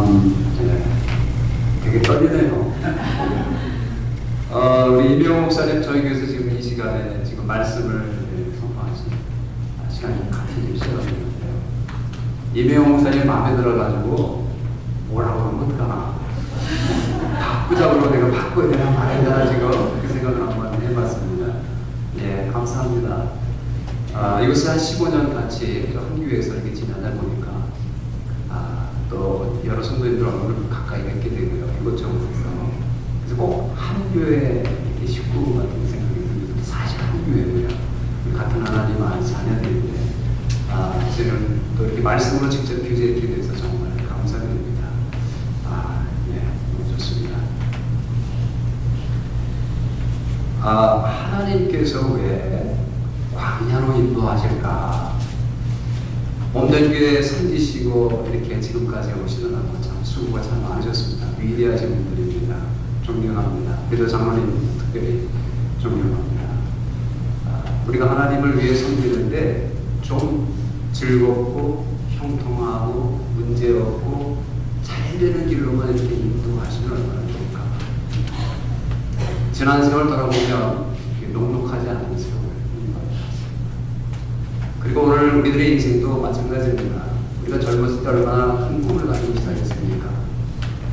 네, 되게 떨리네요. 우리 이명호 목사님 저희 교회에서 지금 이 시간에 지금 말씀을 선포하신 시간이 같은 시간이었는데요. 이명호 목사님 마음에 들어가지고 뭐라고 하면 어떡하나, 바꾸자고 내가 바꿔야 되나 말아야 되나 지금 그 생각을 한번 해봤습니다. 예, 감사합니다. 이것을 한 15년 같이 한 교회에서 이렇게 지나다 보니까 또 여러 성도님들하고 가까이 뵙게 되고요. 이것저것에서 그래서 꼭 한 교회 이렇게 식구 같은 생각이 듭니다. 사실 한 교회고요. 같은 하나님 안 자녀들인데 저는 또 이렇게 말씀으로 직접 교제했게 돼서 정말 감사드립니다. 예, 너무 좋습니다. 하나님께서 왜 광야로 인도하실까? 몸된 교회에 섬기시고 이렇게 지금까지 오시느라고 참 수고가 참 많으셨습니다. 위대하신 분들입니다. 존경합니다. 그래도 장로님 특별히 존경합니다. 우리가 하나님을 위해 섬기는데 좀 즐겁고 형통하고 문제없고 잘 되는 길로만 이렇게 인도하시면 얼마나 좋을까. 지난 세월 돌아보면 녹록하지 않은 세월, 그리고 오늘 우리들의 인생도 마찬가지입니다. 우리가 젊었을 때 얼마나 큰 꿈을 가지고 시작했습니까?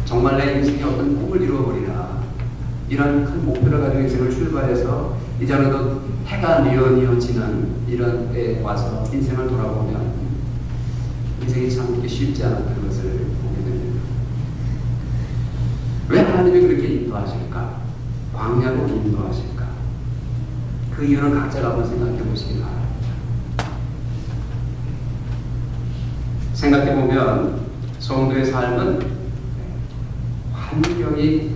정말 내 인생에 어떤 꿈을 이루어버리라, 이런 큰 목표를 가지고 인생을 출발해서 이제는 또 해가 뉘어지는 이런 때에 와서 인생을 돌아보면 인생이 참 그렇게 쉽지 않았던 것을 보게 됩니다. 왜 하나님이 그렇게 인도하실까? 광야로 인도하실까? 그 이유는 각자가 한번 생각해 보시기 바랍니다. 생각해보면 성도의 삶은 환경이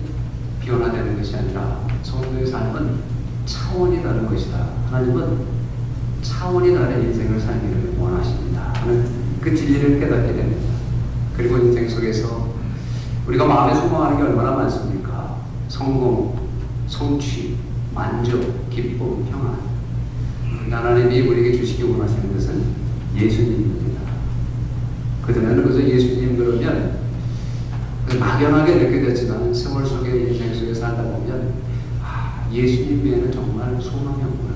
변화되는 것이 아니라 성도의 삶은 차원이 다른 것이다. 하나님은 차원이 다른 인생을 살기를 원하십니다 하는 그 진리를 깨닫게 됩니다. 그리고 인생 속에서 우리가 마음에 소망하는 게 얼마나 많습니까? 성공, 성취, 만족, 기쁨, 평안. 하나님이 우리에게 주시기 원하시는 것은 예수님입니다. 그전에는 그래서 예수님 그러면 막연하게 느껴졌지만 세월 속에 인생 속에 살다 보면 예수님 외에는 정말 소망이 없구나,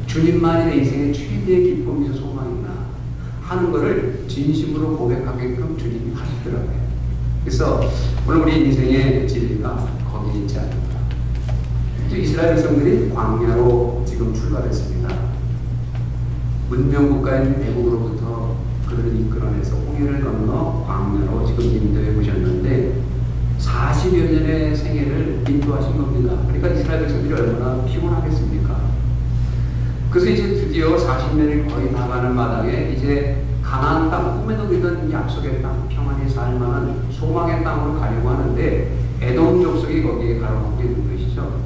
주님만이 내 인생의 최대의 기쁨이자 소망이구나 하는 것을 진심으로 고백하게끔 주님이 하시더라고요. 그래서 오늘 우리 인생의 진리가 거기에 있지 않을까. 이스라엘 백성들이 광야로 지금 출발했습니다. 문명국가인 애국으로부터 그들을 이끌어내서 홍해를 건너 광야로 지금 인도해 보셨는데 40여 년의 생애를 인도하신 겁니다. 그러니까 이스라엘 백성들이 얼마나 피곤하겠습니까? 그래서 이제 드디어 40년이 거의 나가는 마당에 이제 가나안 땅, 꿈에도 그리던 약속의 땅, 평안히 살만한 소망의 땅으로 가려고 하는데 에돔 족속이 거기에 가로막고 있는 것이죠.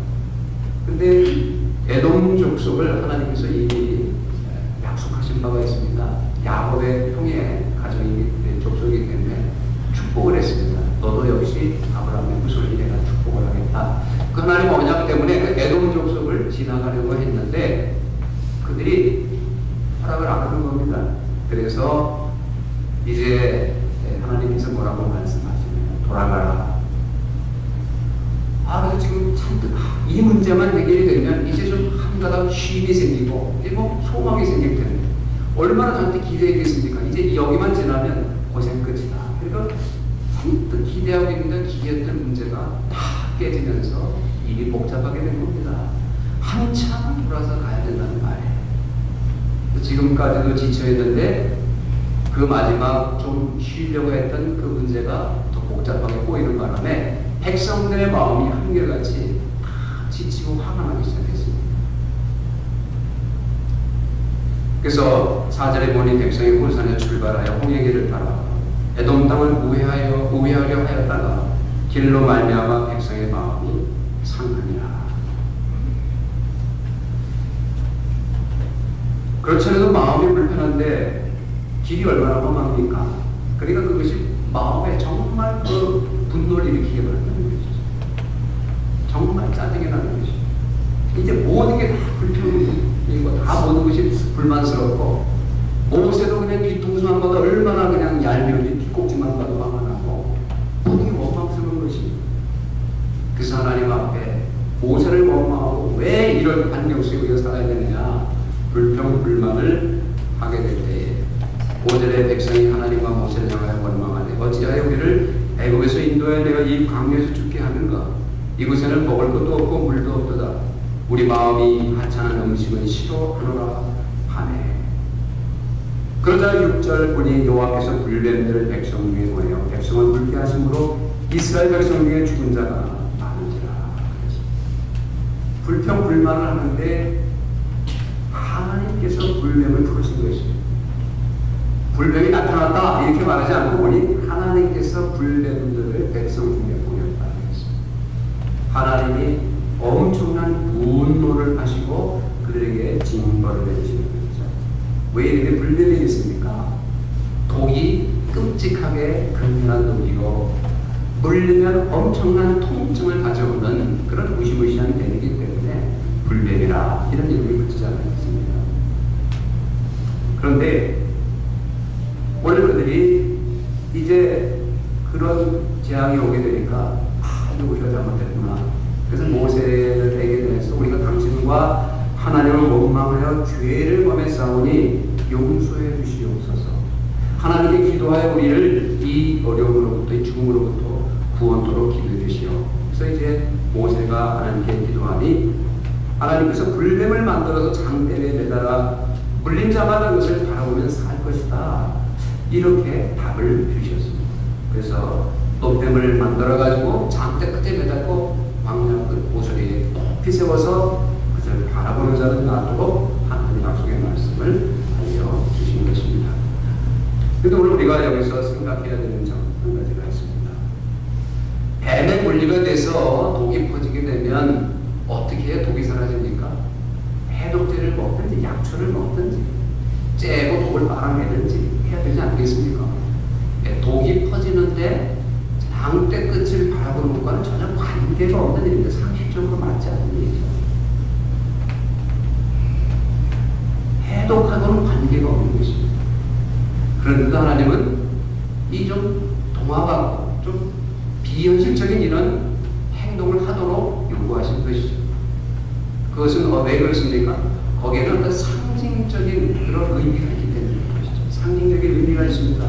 근데 에돔 족속을 하나님께서 이미 약속하신 바가 있습니다. 야곱의 형의 가정이 족속이기 때문에 축복을 했습니다. 너도 역시 아브라함의 후손이 내가 축복을 하겠다. 그 하나님 언약 때문에 그 에돔 족속을 지나가려고 했는데 그들이 허락을 안 하는 겁니다. 그래서 이제 하나님께서 뭐라고 말씀하시냐면 돌아가라. 그래서 지금 잔뜩 이 문제만 해결이 되면 이제 좀 한가닥 쉼이 생기고 뭐 소망이 생길 텐데 얼마나 저한테 기대했겠습니까? 이제 여기만 지나면 고생 끝이다. 그러니까 잔뜩 기대하고 있는 기대했던 문제가 다 깨지면서 일이 복잡하게 된 겁니다. 한참 돌아서 가야 된다는 말이에요. 지금까지도 지쳐있는데 그 마지막 좀 쉬려고 했던 그 문제가 더 복잡하게 꼬이는 바람에 백성들의 마음이 한결같이 다 지치고 화가 나기 시작했습니다. 그래서 4절에 보니 백성이 홀산에 출발하여 홍해길을 따라 에돔 땅을 우회하려 하였다가 길로 말미암아 백성의 마음이 상하니라. 그렇지 않아도 마음이 불편한데 길이 얼마나 험합니까? 그러니까 그것이 마음에 정말 그 분노를 일으키게 만드는 것이죠. 정말 짜증이 나는 것이죠. 이제 모든 게 다 불평이고 다 모든 것이 불만스럽고 모세도 그냥 뒤통수만 봐도 얼마나 그냥 얄미운지 뒤꼭지만 봐도 화가 나고 그래서 하나님 앞에 모세를 원망하고 왜 이런 환경 속에 우리가 살아야 되느냐 불평 불만을 하게 될 때에 5절의 백성이 하나님과 모세를 향하여 원망하되 어찌하여 우리를 애굽에서 인도하여 내가 이 광야에서 죽게 하는가 이곳에는 먹을 것도 없고 물도 없도다 우리 마음이 하찮은 음식은 싫어하노라 하네. 그러자 6절 보니 여호와께서 불뱀들을 백성 중에 보내어 백성을 굶게 하심으로 이스라엘 백성 중에 죽은 자가 많은지라. 불평 불만을 하는데 하나님께서 불뱀을 부르신 것이죠. 불뱀이 나타났다 이렇게 말하지 않고 보니 하나님께서 불뱀들을 백성 중에 보냈다. 하나님이 엄청난 분노를 하시고 그들에게 징벌을 내리시는 거죠. 왜 이렇게 불뱀이 있습니까? 독이 끔찍하게 극렬한 독이고 물리면 엄청난 통증을 가져오는 그런 무시무시한 뱀이기 때문에 불뱀이라 이런 이름이 붙이지 않았습니다. 그런데 오늘 그들이 이제 그런 재앙이 오게 되니까 이거 우리가 잘못했구나. 그래서 모세를 대개해서 우리가 당신과 하나님을 원망하여 죄를 범해 싸우니 용서해 주시옵소서. 하나님께 기도하여 우리를 이 어려움으로부터 이 죽음으로부터 구원토록 기도해 주시오. 그래서 이제 모세가 하나님께 기도하니 하나님께서 불뱀을 만들어서 장대에 매달아 물린 자마다 그것을 바라보면 살 것이다. 이렇게 답을 주셨습니다. 그래서 노뱀을 만들어가지고 장대 끝에 매달고 광야 끝 모서리에 높이 세워서 그것을 바라보는 자는 나도록 하나님 약속의 말씀을 알려주신 것입니다. 그런데 오늘 우리가 여기서 생각해야 되는 점 한 가지가 있습니다. 뱀에 물리가 돼서 독이 퍼지게 되면 어떻게 독이 사라집니까? 해독제를 먹든지 약초를 먹든지 째고 독을 빨아내든지 해야 되지 않겠습니까? 독이 퍼지는데 장대 끝을 바라보는 것과는 전혀 관계가 없는 일인데 상식적으로 맞지 않는 일이죠. 해독하고는 관계가 없는 것입니다. 그런데도 하나님은 이 좀 동화받고 좀 비현실적인 이런 행동을 하도록 요구하신 것이죠. 그것은 왜 그렇습니까? 거기에는 어떤 상징적인 그런 의미가 있기 때문에 것이죠. 상징적인 의미가 있습니다.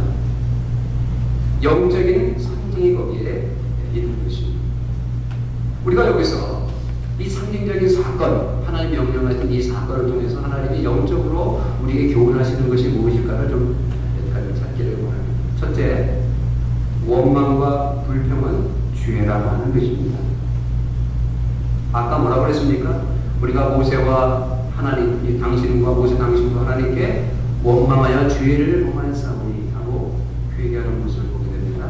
영적인 상징이 거기에 있는 것입니다. 우리가 여기서 이 상징적인 사건, 하나님 명령하신 이 사건을 통해서 하나님이 영적으로 우리에게 교훈하시는 것이 무엇일까를 좀 몇 가지 찾기를 원합니다. 첫째, 원망과 불평은 죄라고 하는 것입니다. 아까 뭐라고 그랬습니까? 우리가 모세와 하나님, 당신과 모세 당신과 하나님께 원망하여 죄를 범하였사오니 하고 회개하는 모습을 보게 됩니다.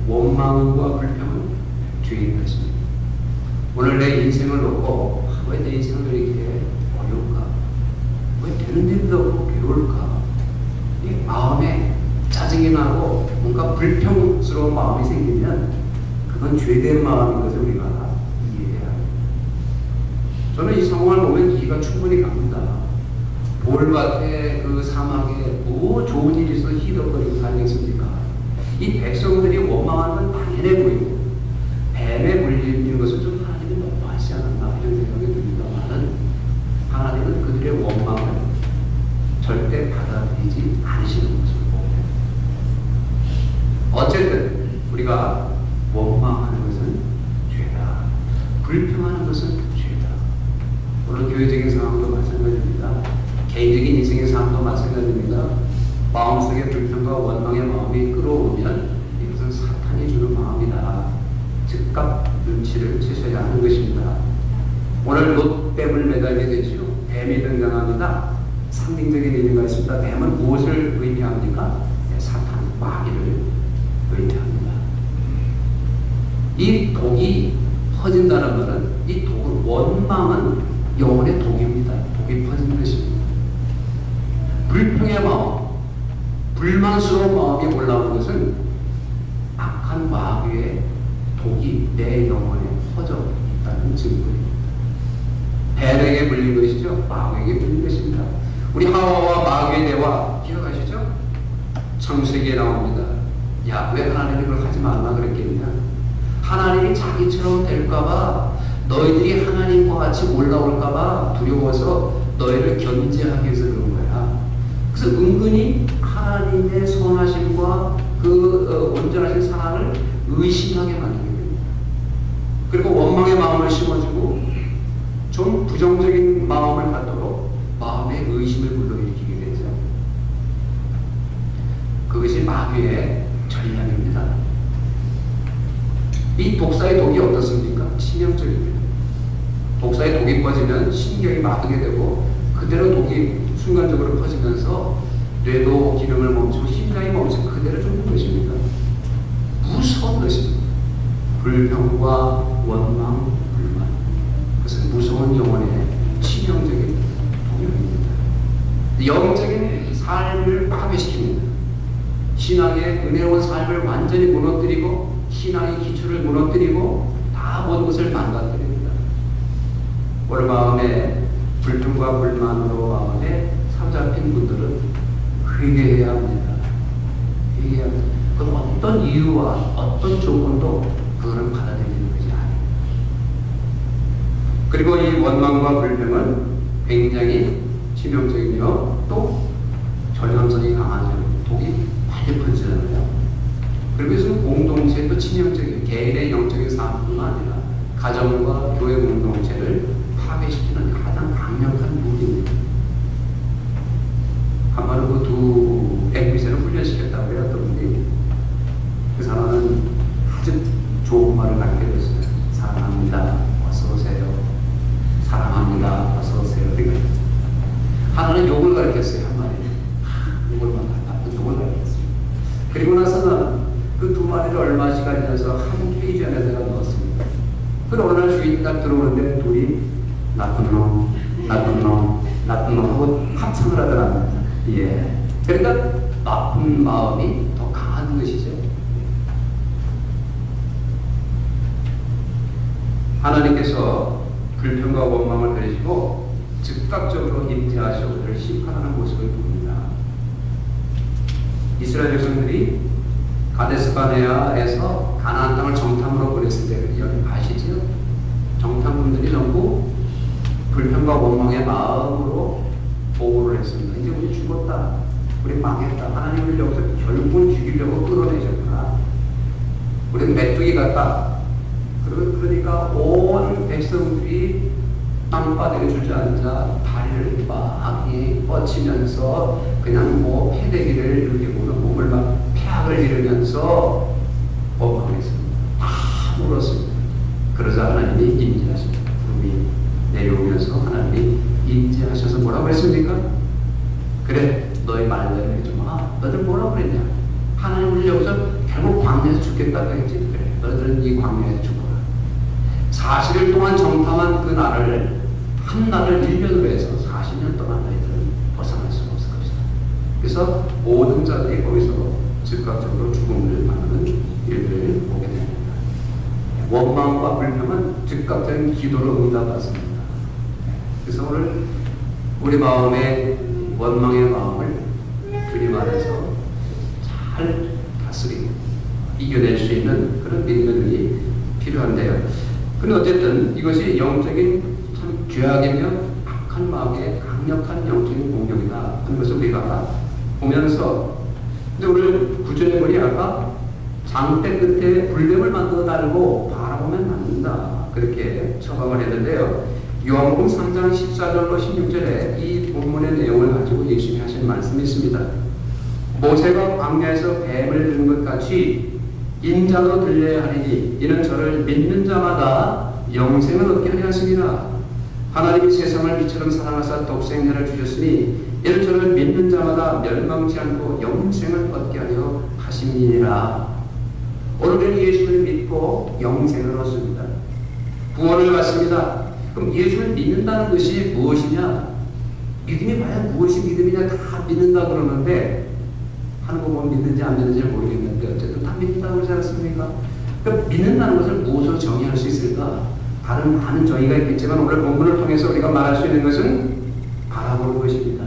원망과 불평은 죄인 것입니다. 오늘 내 인생을 놓고 왜 내 인생을 이렇게 어려울까? 왜 되는 일도 없고 괴로울까? 이 마음에 짜증이 나고 뭔가 불평스러운 마음이 생기면 그건 죄된 마음인 것을 우리가 이해해야 합니다. 저는 이 상황을 보면 이해가 충분히 갑니다. 볼밭에 그 사막에 뭐 좋은 일이 있어서 희덕거리고 살겠습니까? 이 백성들이 원망하는 건 당연해 보이고 뱀에 물리는 것을 좀 하나님이 너무하지 않았나 이런 생각이 듭니다만은 하나님은 그들의 원망을 절대 받아들이지 않으시는 것을 보게 됩니다. 어쨌든 우리가 원망하는 것은 죄다. 불평하는 것은 죄다. 물론 교회적인 상황도 마찬가지입니다. 개인적인 인생의 상황도 마찬가지입니다. 마음속에 불평과 원망의 마음이 끌어오면 이것은 사탄이 주는 마음이다. 즉각 눈치를 채셔야 하는 것입니다. 오늘 롯뱀을 매달게 되죠. 뱀이 등장합니다. 상징적인 의미가 있습니다. 뱀은 무엇을 의미합니까? 사탄, 마귀를 의미합니다. 이 독이 퍼진다는 것은 이 독은 원망은 영혼의 독입니다. 독이 퍼지는 것입니다. 불평의 마음, 불만스러운 마음이 올라오는 것은 악한 마귀의 독이 내 영혼에 퍼져 있다는 증거입니다. 뱀에게 물린 것이죠. 마귀에게 물린 것입니다. 우리 하와와 마귀의 대화 기억하시죠? 창세기에 나옵니다. 야, 왜 하나님이 그걸 하지 말라 그랬겠냐? 하나님이 자기처럼 될까봐, 너희들이 하나님과 같이 올라올까봐 두려워서 너희를 견제하기 위해서 그런 거야. 그래서 은근히 하나님의 선하심과 그 온전하신 사랑을 의심하게 만들게 됩니다. 그리고 원망의 마음을 심어주고 좀 부정적인 마음을 갖도록 마음의 의심을 불러일으키게 되죠. 그것이 마귀의 전략입니다. 이 독사의 독이 어떻습니까? 치명적입니다. 독사의 독이 퍼지면 신경이 마르게 되고 그대로 독이 순간적으로 퍼지면서 뇌도 기능을 멈추고 심장이 멈추고 그대로 죽는 것입니다. 무서운 것입니다. 불평과 원망, 불만. 그것은 무서운 영혼의 치명적인 독입니다. 영적인 삶을 파괴시킵니다. 신앙의 은혜로운 삶을 완전히 무너뜨리고 신앙의 기초를 무너뜨리고 다 모든 것을 망가뜨립니다. 오늘 마음에 불평과 불만으로 마음에 사로잡힌 분들은 회개해야 합니다. 회개해야 합니다. 그건 어떤 이유와 어떤 조건도 그거는 받아들이는 것이 아니에요. 그리고 이 원망과 불평은 굉장히 치명적이며 또 전염성이 강하죠. 독이 많이 퍼지잖아요. 그리고 이것은 공동체도 치명적이에요. 개인의 영적인 삶뿐만 아니라 가정과 교회 공동체를 파괴시키는 가장 강력한 무기입니다. 한 번은 그 두 앵비새를 훈련시켰다고 해요. 어떤 분이. 그 사람은 아주 좋은 말을 가르쳐줬어요. 사랑합니다. 어서오세요. 사랑합니다. 어서오세요. 그러니까 하나는 욕을 가르쳤어요. 한 마리. 욕을 가르쳤어요. 그리고 나서는 그 두 마리를 얼마 시간 지나서 한 케이지 안에다가 넣었습니다. 그리고 어느 날 주인이 딱 들어오는데 둘이 나쁜 놈, 나쁜 놈, 나쁜 놈 하고 합창을 하더랍니다. 예. 그러니까 나쁜 마음이 더 강한 것이죠. 하나님께서 불평과 원망을 버리시고 즉각적으로 임재하시고 그를 심판하는 모습을 봅니다. 이스라엘 백성들이 가데스바네아에서 가나안 땅을 정탐으로 보냈을 때 아시죠? 정탐꾼들이 전부 불평과 원망의 마음으로 보고를 했습니다. 이제 우리 죽었다. 우리 망했다. 하나님을 여기서 결국은 죽이려고 끌어내셨구나. 우리는 메뚜기 같다. 그러니까 온 백성들이 땅바닥에 주저앉아 다리를 막 뻗치면서 그냥 뭐 패대기를 이렇게 보는 몸을 막 폐악을 이루면서 원망했습니다. 다 울었습니다. 그러자 하나님이 임재하십니다. 구름이 내려오면서 하나님이 임재하셔서 뭐라고 했습니까? 그래, 너희 말대로 해줘. 너희들 뭐라고 그랬냐? 하나님을 여기서 결국 광야에서 죽겠다고 했지. 그래, 너희들은 이 광야에서 죽어라. 40일 동안 정탐한 그 날을 한 날을 1년으로 해서 40년 동안 너희들은 벗어날 수가 없을 것이다. 그래서 모든 자들이 거기서 즉각적으로 죽음을 받는 일들을 보게 됩니다. 원망과 불평은 즉각적인 기도로 응답받습니다. 그래서 오늘 우리 마음의 원망의 마음을 주님 안에서 잘 다스리고 이겨낼 수 있는 그런 믿음이 필요한데요. 그런데 어쨌든 이것이 영적인 참 죄악이며 악한 마음의 강력한 영적인 공격이다 하는 것을 우리가 보면서, 근데 오늘 구절의 아까 장대 끝에 불뱀을 만들어 달고 바라보면 안 된다 그렇게 처방을 했는데요. 요한복음 3장 14절로 16절에 이 본문의 내용을 가지고 예수님이 하신 말씀이 있습니다. 모세가 광야에서 뱀을 든 것 같이 인자도 들려야 하리니 이는 저를 믿는 자마다 영생을 얻게 하려 하심이라. 하나님이 세상을 빛처럼 사랑하사 독생자를 주셨으니 이는 저를 믿는 자마다 멸망치 않고 영생을 얻게 하려 하심이니라. 오늘은 예수를 믿고 영생을 얻습니다. 구원을 받습니다. 그럼 예수를 믿는다는 것이 무엇이냐? 믿음이 과연 무엇이 믿음이냐? 다 믿는다 그러는데 하는 거 보면 믿는지 안 믿는지 모르겠는데 어쨌든 다 믿는다고 그러지 않습니까? 그러니까 믿는다는 것을 무엇으로 정의할 수 있을까? 다른 많은 정의가 있겠지만 오늘 본문을 통해서 우리가 말할 수 있는 것은 바라보는 것입니다.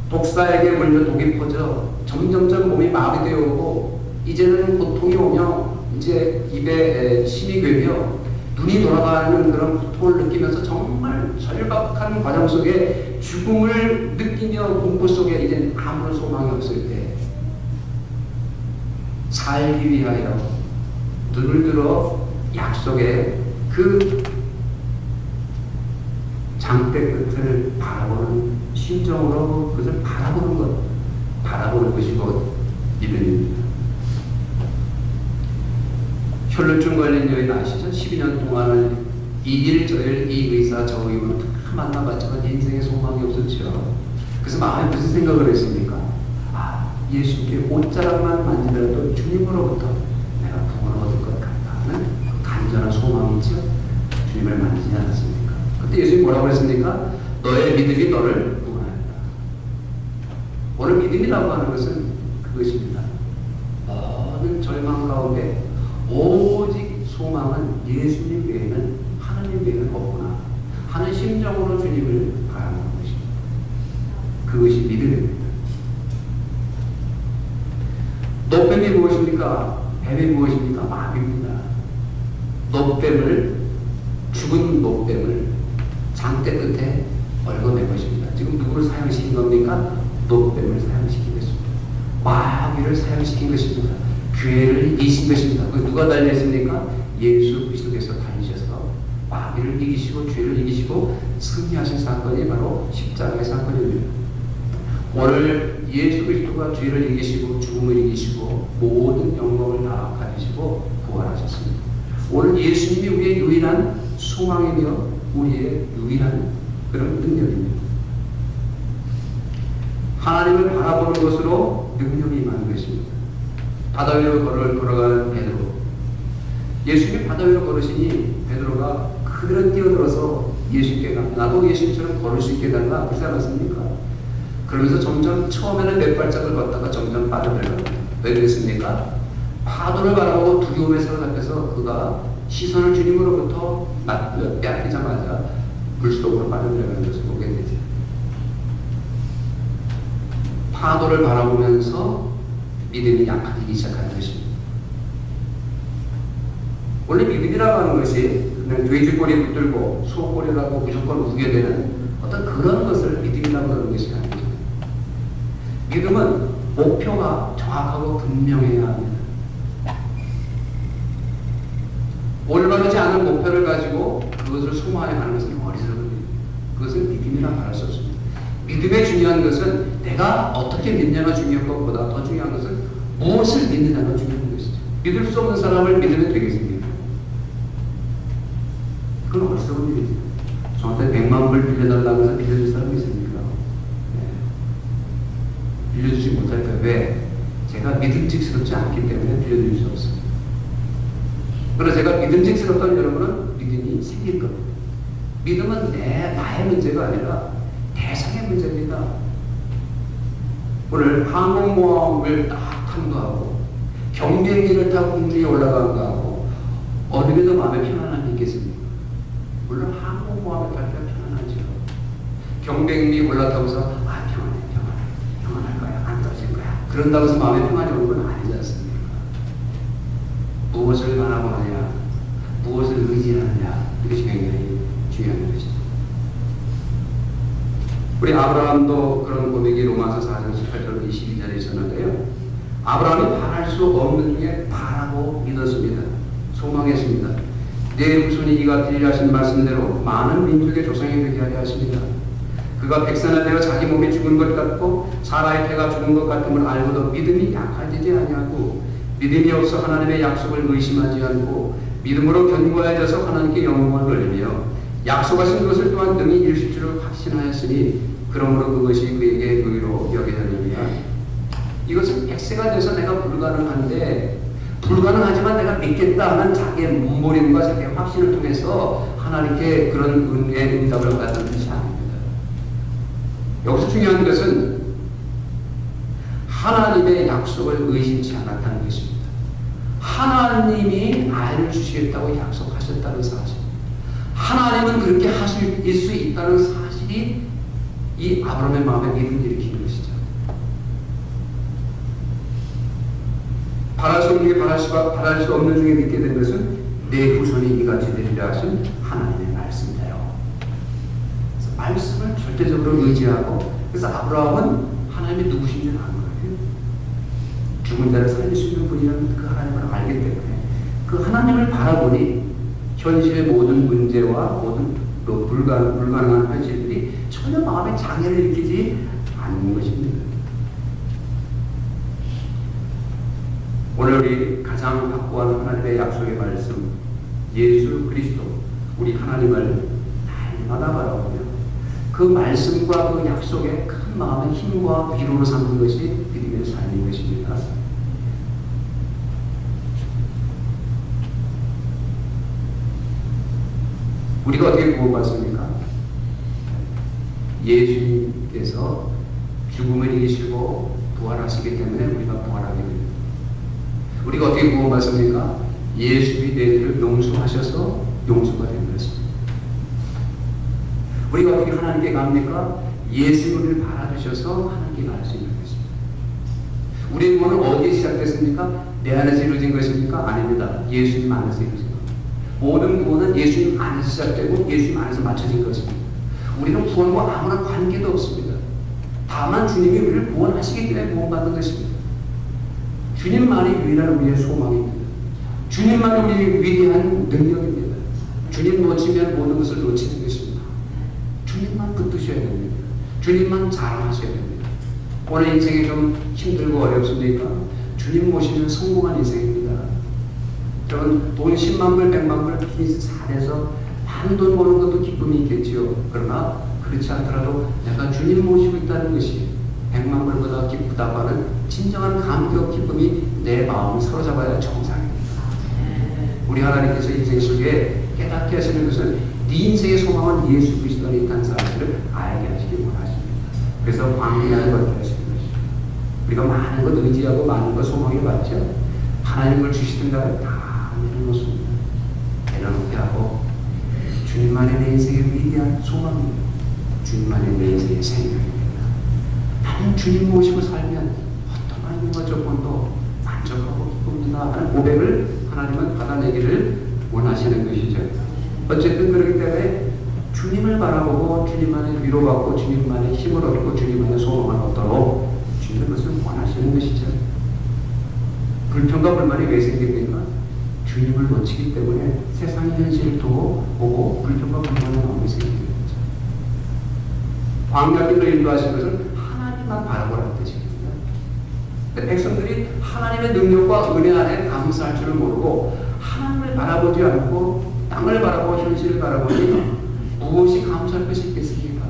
독사에게 물려 독이 퍼져 점점점 몸이 마비되어 오고 이제는 고통이 오며 이제 입에 침이 괴며 눈이 돌아가는 그런 고통을 느끼면서 정말 절박한 과정 속에 죽음을 느끼며 공포 속에 이제 아무런 소망이 없을 때 살기 위하여 눈을 들어 약속의 그 장대 끝을 바라보는 심정으로 그것을 바라보는 것이 곧 믿음입니다. 혈루증 걸린 여인 아시죠? 12년 동안을 이 일 저일 이 의사 저 의원 다 만나봤지만 인생에 소망이 없었죠. 그래서 마음에 무슨 생각을 했습니까? 예수님께 옷자락만 만지더라도 주님으로부터 내가 구원을 얻을 것 같다 하는 간절한 소망이 있죠. 주님을 만지지 않았습니까? 그때 예수님이 뭐라고 했습니까? 너의 믿음이 너를 구원한다. 오늘 믿음이라고 하는 것은 그것입니다. 모든 절망 가운데 오직 소망은 예수님 외에는 하나님 외에는 없구나 하는 심정으로 주님을 바라보는 것입니다. 그것이 믿음입니다. 노뱀이 무엇입니까? 뱀이 무엇입니까? 마귀입니다. 죽은 노뱀을 장대 끝에 얽어낸 것입니다. 지금 누구를 사용시킨 겁니까? 노뱀을 사용시킨 것입니다. 마귀를 사용시킨 것입니다. 교회를 이기신 것입니다. 그 누가 달렸습니까? 예수 그리스도께서 달리셔서 마귀를 이기시고 죄를 이기시고 승리하신 사건이 바로 십자가의 사건입니다. 오늘 예수 그리스도가 죄를 이기시고 죽음을 이기시고 모든 영광을 다 가지시고 부활하셨습니다. 오늘 예수님이 우리의 유일한 소망이며 우리의 유일한 그런 능력입니다. 하나님을 바라보는 것으로 능력이 임하는 것입니다. 바다 위로 걸어가는 베드로. 예수님이 바다 위로 걸으시니 베드로가 그대로 뛰어들어서 예수님께 나도 예수님처럼 걸을 수 있게 해달라 그러지 않았습니까? 그러면서 점점 처음에는 몇 발짝을 걷다가 점점 빠져들어갑니다. 왜 그랬습니까? 파도를 바라보고 두려움에 사로잡혀서 그가 시선을 주님으로부터 빼앗기자마자 물속으로 빠져들어가는 것을 보게 되죠. 파도를 바라보면서 믿음이 약해지기 시작하는 것입니다. 원래 믿음이라고 하는 것이 그냥 돼지꼬리 붙들고 소꼬리라고 무조건 우겨대는 어떤 그런 것을 믿음이라고 하는 것이 아닙니다. 믿음은 목표가 정확하고 분명해야 합니다. 올바르지 않은 목표를 가지고 그것을 소모하여 가는 것은 어리석은 그것은 믿음이라 말할 수 없습니다. 믿음의 중요한 것은 내가 어떻게 믿냐가 중요한 것보다 더 중요한 것은 무엇을 믿느냐가 중요한 것이죠. 믿을 수 없는 사람을 믿으면 되겠습니까? 그건 어리석은 일이죠. 저한테 100만 불 빌려달라고 해서 빌려줄 사람이 있습니까? 네. 빌려주지 못할 거예요. 왜? 제가 믿음직스럽지 않기 때문에 빌려드릴 수 없습니다. 그러나 제가 믿음직스럽다는 여러분은 믿음이 생길 겁니다. 믿음은 나의 문제가 아니라 대상의 문제입니다. 오늘 항공모함을 딱 탐구하고 경비행기를 타고 공중에 올라간 거하고 어느 게 더 마음에 편안함이 있겠습니까? 물론 항공모함을 탈 때 편안하죠. 경비행기 올라타고서 평안할 거야, 안 떨어질 거야. 그런다고 해서 마음에 평안이 오는 건 아니지 않습니까? 무엇을 바라보느냐, 무엇을 의지하느냐, 이것이 굉장히 중요한 것이죠. 우리 아브라함도 그런 고백이 로마서 4장 18절 22절에 있었는데요. 아브라함이 바랄 수 없는 중에 바라고 믿었습니다. 소망했습니다. 내 후손이 이가 되리라 하신 말씀대로 많은 민족의 조상이 되게 하려 하십니다. 그가 백산을 내어 자기 몸이 죽은 것 같고 사라의 태가 죽은 것 같음을 알고도 믿음이 약해지지 아니하고 믿음이 없어 하나님의 약속을 의심하지 않고 믿음으로 견고해져서 하나님께 영광을 돌리며 약속하신 것을 또한 능히 이루실 줄을 확신하였으니 그러므로 그것이 그에게 의로 여겨졌느니라. 이것은 100세가 돼서 내가 불가능하지만 내가 믿겠다 하는 자기의 몸부림과 자기의 확신을 통해서 하나님께 그런 은혜의 응답을 받는 것이 아닙니다. 여기서 중요한 것은 하나님의 약속을 의심치 않았다는 것입니다. 하나님이 알려주시겠다고 약속하셨다는 사실, 하나님은 그렇게 하실 수 있다는 사실이 이 아브라함의 마음에 믿음을 일으키는 것이죠. 바랄 수 없는 게 바랄 수 없는 중에 믿게 된 것은 내 후손이 이같이 되리라 하신 하나님의 말씀이에요. 그래서 말씀을 절대적으로 의지하고, 그래서 아브라함은 하나님이 누구신지 아는 거예요. 죽은 자를 살릴 수 있는 분이라는 그 하나님을 알기 때문에 그 하나님을 바라보니 현실의 모든 문제와 모든 불가능한 현실들이 전혀 마음에 장애를 일으키지 않는 것입니다. 오늘 우리 가장 확고한 하나님의 약속의 말씀, 예수 그리스도, 우리 하나님을 날마다 바라보며 그 말씀과 그 약속의 큰 마음의 힘과 위로로 삼는 것이 믿음의 삶인 것입니다. 우리가 어떻게 구원받습니까? 예수님께서 죽음을 이기시고 부활하시기 때문에 우리가 부활하게 됩니다. 우리가 어떻게 구원받습니까? 예수의 내 죄를 용서하셔서 용서가 된 것입니다. 우리가 어떻게 하나님께 갑니까? 예수님을 우리를 바라주셔서 하나님께 갈 수 있는 것입니다. 우리의 구원은 어디에 시작됐습니까? 내 안에서 이루어진 것입니까? 아닙니다. 예수님 안에서 이루어진 것입니다. 모든 구원은 예수님 안에서 시작되고 예수님 안에서 맞춰진 것입니다. 우리는 구원과 아무런 관계도 없습니다. 다만 주님이 우리를 구원하시기 때문에 구원받는 것입니다. 주님만이 유일한 우리의 소망입니다. 주님만이 우리의 위대한 능력입니다. 주님 놓치면 모든 것을 놓치는 것입니다. 주님만 붙드셔야 됩니다. 주님만 자랑하셔야 됩니다. 오늘 인생이 좀 힘들고 어렵습니까? 주님 모시면 성공한 인생입니다. 저는 돈 10만 불, 100만 불 비즈니스 잘해서 많은 돈 버는 것도 기쁨이 있겠지요. 그러나 그렇지 않더라도 내가 주님 모시고 있다는 것이 100만 불보다 기쁘다고 하는 진정한 감격, 기쁨이 내 마음을 사로잡아야 정상입니다. 우리 하나님께서 인생 속에 깨닫게 하시는 것은 네 인생의 소망은 예수 그리스도 안에 있다는 사실을 알게 하시기 원하십니다. 그래서 광야를 걷게 하시는 것입니다. 우리가 많은 것 의지하고 많은 것 소망해 봤죠. 하나님을 주시든가 다 내려놓습니다. 내려놓게 하고 주님만의 내 인생의 위대한 소망입니다. 주님만의 내 인생의 생명입니다. 나는 주님 모시고 살면 어떤 하나님과 조건도 만족하고 기쁩니다 하는 고백을 하나님은 받아내기를 원하시는 것이죠. 어쨌든 그렇기 때문에 주님을 바라보고 주님만의 위로받고 주님만의 힘을 얻고 주님만의 소망을 얻도록 주님은 그것을 원하시는 것이죠. 불평과 불만이 왜 생깁니까? 주님을 놓치기 때문에 세상의 현실도 보고 불평과 불만이 마음이 생기는 거죠. 광야길로 인도하신 것은 하나님만 바라보라는 뜻입니다. 백성들이 하나님의 능력과 은혜 안에 감사할 줄을 모르고 하나님을 바라보지 않고 땅을 바라보고 현실을 바라보니 무엇이 감사할 것이 있겠습니까?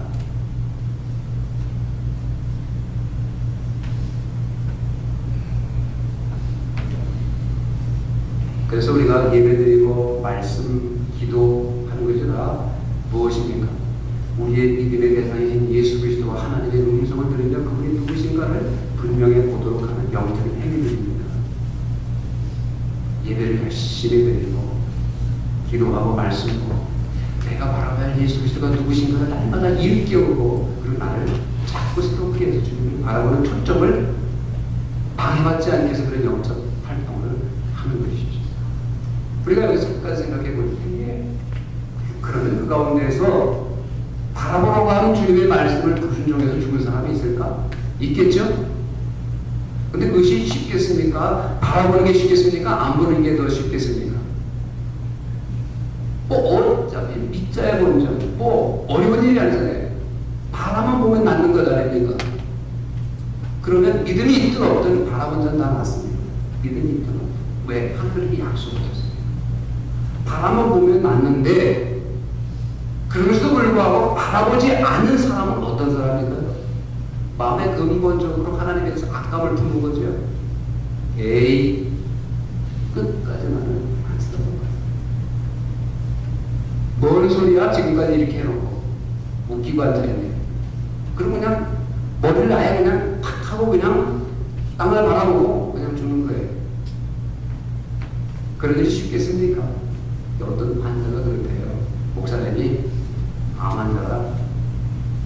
그래서 우리가 예배드리고 말씀, 기도하는 것이 다 무엇입니까? 우리의 믿음의 대상이신 예수 그리스도와 하나님의 음성을 들으며 그분이 누구신가를 분명히 보도록 하는 영적인 행위들입니다. 예배를 열심히 드리고 기도하고 말씀하고 내가 바라봐야 할 예수 그리스도가 누구신가를 날마다 일깨우고 그리고 나를 자꾸 새롭게 해서 주님을 바라보는 초점을 방해받지 않게 해서 그런 영적 활동을 하는 것이죠. 우리가 여기서 잠깐 생각해 볼 텐데 그러면 그 가운데에서 바라보라고 하는 주님의 말씀을 불순종해서 죽은 사람이 있을까? 있겠죠? 근데 그것이 쉽겠습니까? 바라보는 게 쉽겠습니까? 안 보는 게 더 쉽겠습니까? 어렵잖아요. 믿자야 보는 점. 어려운 일이 아니잖아요. 바라만 보면 낫는 것 아닙니까? 그러면 믿음이 있든 없든 바라본 자는 다 낫습니다. 믿음이 있든 없든. 왜? 하나님이 약속하셨어요. 바라만 보면 낫는데 그럼에도 불구하고 바라보지 않는 사람은 어떤 사람입니까? 마음에 근본적으로 하나님에 대해서 악감을 품는 거죠. 에이, 끝까지 나는 안 쓰던 거야. 뭔 소리야? 지금까지 이렇게 해놓고 웃기고 앉아있네. 그럼 그냥 머리를 아예 그냥 팍 하고 그냥 땅을 바라보고 그냥 죽는 거예요. 그런 일이 쉽겠습니까? 어떤 환자가 그렇대요. 목사님이 암 환자가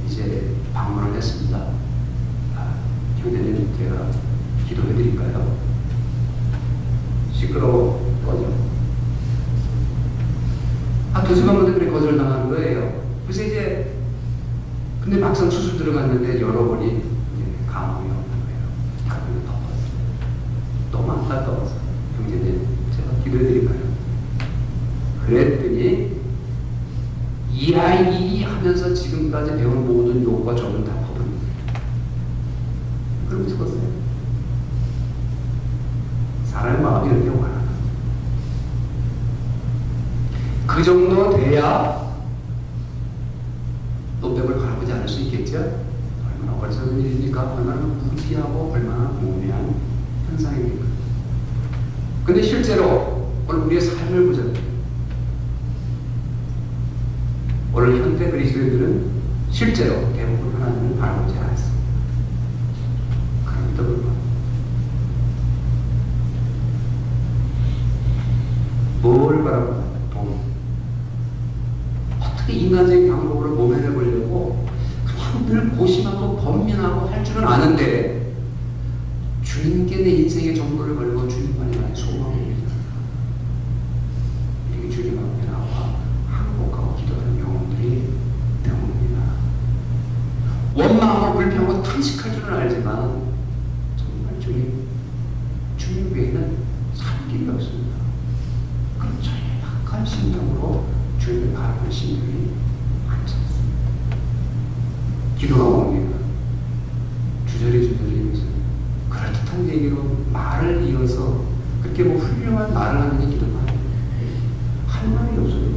이제 방문을 했습니다. 형제님 제가 기도해 드릴까요? 두 시간 만에 그래 거절당하는 거예요. 그래서 이제 근데 막상 수술 들어갔는데 여러분이 감흥이 없는 거예요. 다리를 덮었어요. 너무 안타까워서 형제님 제가 기도해드릴까요? 그랬더니 이 아이 하면서 지금까지 배운 모든 욕과 저는 다 퍼붓는 거예요. 그러고 죽었어요. 사람의 마음이 이렇게 완화하다. 그 정도 돼야 노백을 바라보지 않을 수 있겠죠? 얼마나 어리석은 일입니까? 얼마나 무지하고 얼마나 모면한 현상입니까? 근데 실제로 오늘 우리의 삶을 보자면 오늘 현대 그리스도인들은 실제로 대부분 하나님을 바라보지 않았습니다. 그럼에도 불구하고 뭘 바라보나? 돈. 어떻게 인간적인 방법으로 모면해보려고 그냥 늘 고심하고 번민하고 할 줄은 아는데 주님께 내 인생의 전부를 걸고 주님만이 나의 소망입니다. 이렇게 주님 앞에 나와 항복하고 기도하는 영혼들이 되옵니다. 원망하고 불평하고 탄식할 줄은 알지만 정말 주님 외에는 살 길이 없습니다. 그런 절박한 심정으로 주님을 바라보는 심정이 많습니다. 기도가 옵니다. 주저리 그럴듯한 얘기로 말을 이어서 그렇게 뭐 훌륭한 말을 하는 기도만 할 말이 없어요.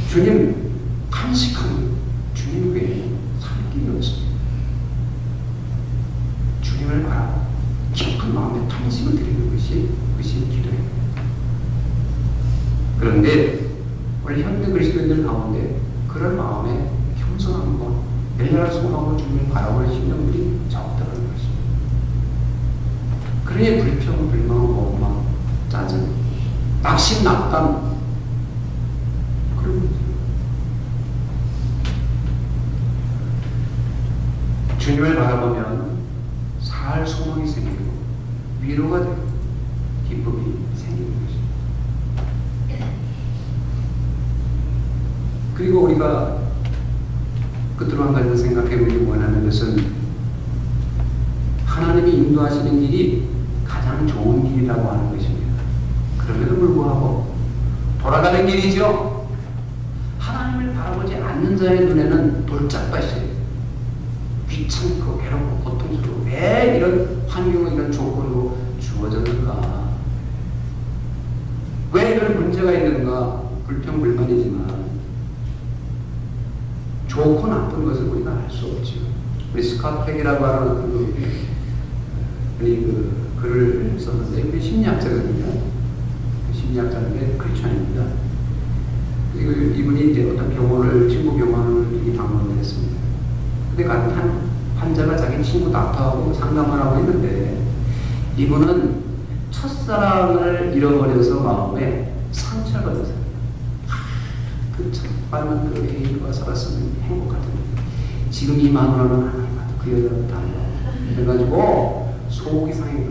주님 탄식하는 주님 외에 살 길이 없습니다. 주님을 바라보 깊은 마음에 탄식을 드리는 것이 기도입니다. 그런데 원래 현대 그리스도인들 가운데 그런 마음에 겸손함과 열렬한 소망으로 주님을 바라보는 심령들이 적다는 것입니다. 그러니 불평, 불만, 원망, 짜증, 낙심, 낙담 그런 거죠. 주님을 바라보면 살 소망이 생기고 위로가 되고 기쁨이 생기는 것입니다. 그리고 우리가 끝으로 한 가지 생각해보기 원하는 것은 하나님이 인도하시는 길이 가장 좋은 길이라고 하는 것입니다. 그럼에도 불구하고 돌아가는 길이죠. 하나님을 바라보지 않는 자의 눈에는 돌짝밭이에요. 귀찮고 괴롭고 고통스럽고 왜 이런 환경과 이런 조건으로 주어졌는가? 왜 이런 문제가 있는가? 불평불만이지만 좋고 나쁜 것을 우리가 알 수 없죠. 우리 스캇 팩이라고 하는 그 글을 썼는데 그게 심리학자거든요. 심리학자인데 크리스천입니다. 그리고 이분이 이제 어떤 친구 병원을 방문을 했습니다. 근데 한 환자가 자기 친구 닥터하고 상담을 하고 있는데 이분은 첫사랑을 잃어버려서 마음에 상처를 받았어요. 그 첫발만 그 애인과 살았으면 행복할 텐데 지금 이 마누라는 하나님 그 여자는 달라. 그래가지고 속이 상해요.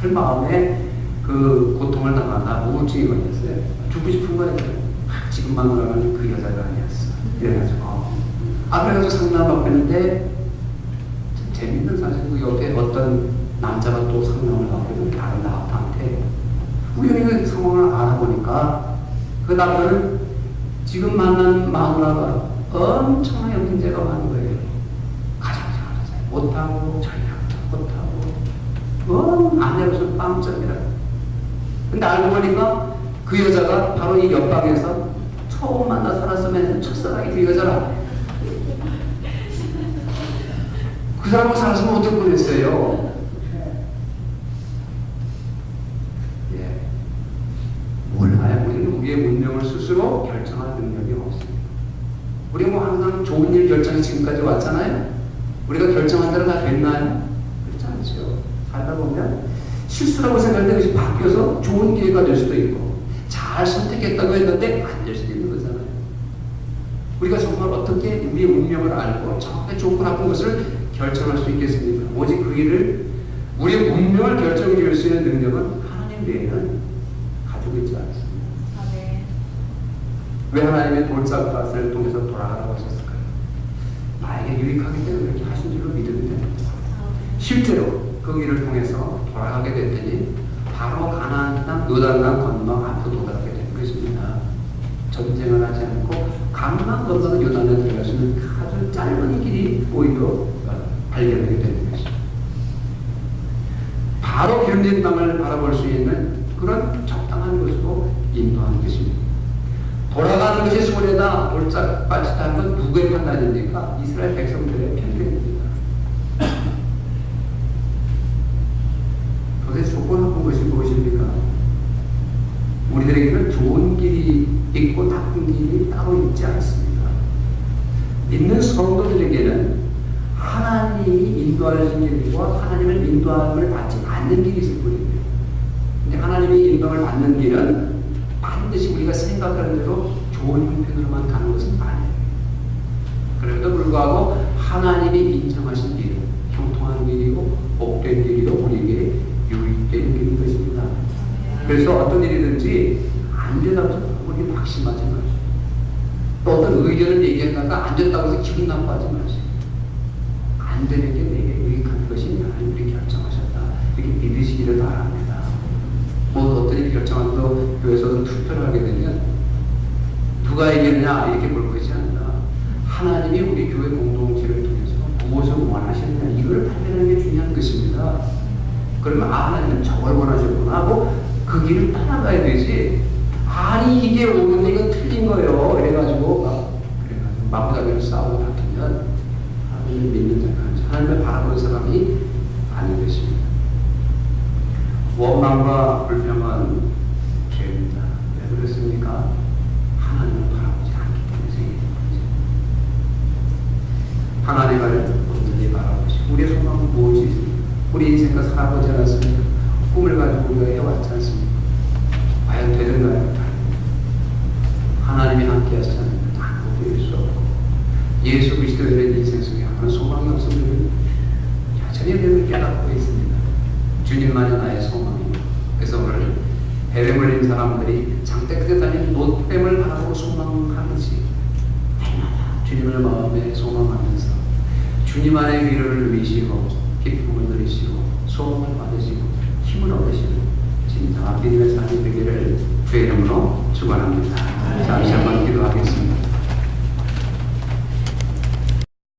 그 마음에 그 고통을 당하다 우울증이 걸렸어요. 죽고 싶은 거예요. 지금 마누라는 그 여자가 아니었어. 이래가지고 그래가지고 상담받고 있는데 재밌는 사실 그 옆에 어떤 남자가 또 상담을 하고 있는 다른 닥터한테 우연히 그 상황을 알아보니까 그 남자는 지금 만난 마누라가 엄청나게 문제가 많은 거예요. 가장 잘하세요. 못하고 전략도 못하고 아내로서 빵점이라. 근데 알고 보니까 그 여자가 바로 이 옆방에서 처음 만나 살았으면 첫사랑이 그 여자라. 그 사람하고 살았으면 어떻게 보냈어요? 몰라요. 우리는 우리의 운명을 스스로 결정할 능력이 없습니다. 우리가 뭐 항상 좋은 일 결정이 지금까지 왔잖아요. 우리가 결정한 대로 다 됐나요? 그렇지 않죠. 살다 보면 실수라고 생각할 때 그것이 바뀌어서 좋은 기회가 될 수도 있고 잘 선택했다고 했는데 안 될 수도 있는 거잖아요. 우리가 정말 어떻게 우리의 운명을 알고 정확하게 좋고 나쁜 것을 결정할 수 있겠습니까? 오직 그 일을 우리의 운명을 결정지을 수 있는 능력은 하나님 외에는 가지고 있지 않습니다. 왜 하나님의 돌짝밭을 통해서 돌아가라고 하셨을까요? 나에게 유익하기 때문에 그렇게 하신 줄로 믿으면 됩니다. 실제로 그 일을 통해서 돌아가게 됐더니 바로 가나안 땅 요단강 건너 앞으로 도달하게 된 것입니다. 전쟁을 하지 않고 강만 건너는 요단에 들어갈 수 있는 아주 짧은 길이 오히려 발견하게 되는 것입니다. 바로 기름진 땅을 바라볼 수 있는 그런 적당한 것으로 인도하는 것입니다. 돌아가는 것이 소리다 돌짝밭이다는 건 누구의 판단입니까? 이스라엘 백성들의 편견입니다. 도대체 조건 나쁜 것이 무엇입니까? 우리들에게는 좋은 길이 있고 나쁜 길이 따로 있지 않습니다. 믿는 성도들에게는 하나님이 인도하신 길과 하나님을 인도함을 받지 않는 길이 있을 뿐입니다. 근데 하나님이 인도함을 받는 길은 반드시 우리가 생각하는 대로 좋은 형편으로만 가는 것은 아니에요. 그럼에도 불구하고 하나님이 인정하신 길, 형통한 길이고 복된 길이고 우리에게 유익된 길인 것입니다. 그래서 어떤 일이든지 안 된다고 해서 우리 낙심하지 마시고, 또 어떤 의견을 얘기하다가 안 된다고 해서 기분 나빠하지 마시고, 안 되는 게 내게 유익한 것이냐 이렇게 결정하셨다 이렇게 믿으시기를 바랍니다. 뭐 어떤 일이 결정한다고 교회에서도 투표를 하게 되면 누가 이겼냐 이렇게 볼 것이 아니라 하나님이 우리 교회 공동체를 통해서 무엇을 원하시느냐 이걸 판단하는 게 중요한 것입니다. 그러면 하나님은 저걸 원하셨구나 하고 그 길을 따라가야 되지, 아니 이게 옳은데 이건 틀린 거예요 이래가지고 마구잡이로 싸우고 다투면 하나님을 믿는 자가 하나님을 바라보는 사람이 아닌 것입니다. 원망과 불평은 죄입니다. 왜 그렇습니까? 하나님을 바라보지 않기 때문에 생기는 거죠. 하나님을 온전히 바라보시고 우리의 소망은 무엇이 있습니까? 우리 인생과 살아보지 않았습니까? 꿈을 가지고 우리가 해왔지 않습니까? 과연 되는가요? 하나님이 함께 하시지 않으면 아무것도 이룰 수 없고, 예수 그리스도의 인생 속에 아무런 소망이 없으면 여전히 우리는 깨닫고 있습니다. 주님만이 나의 소망입니다. 그래서 오늘 해외 몰린 사람들이 장대 끝에 다니는 노뱀을 바라보고 소망하듯이 주님을 마음에 소망하면서 주님 안에 위로를 누리시고 기쁨을 누리시고 소망을 받으시고 힘을 얻으시는 진정한 믿음의 삶이 되기를 주의 이름으로 축원합니다. 잠시 한번 기도하겠습니다.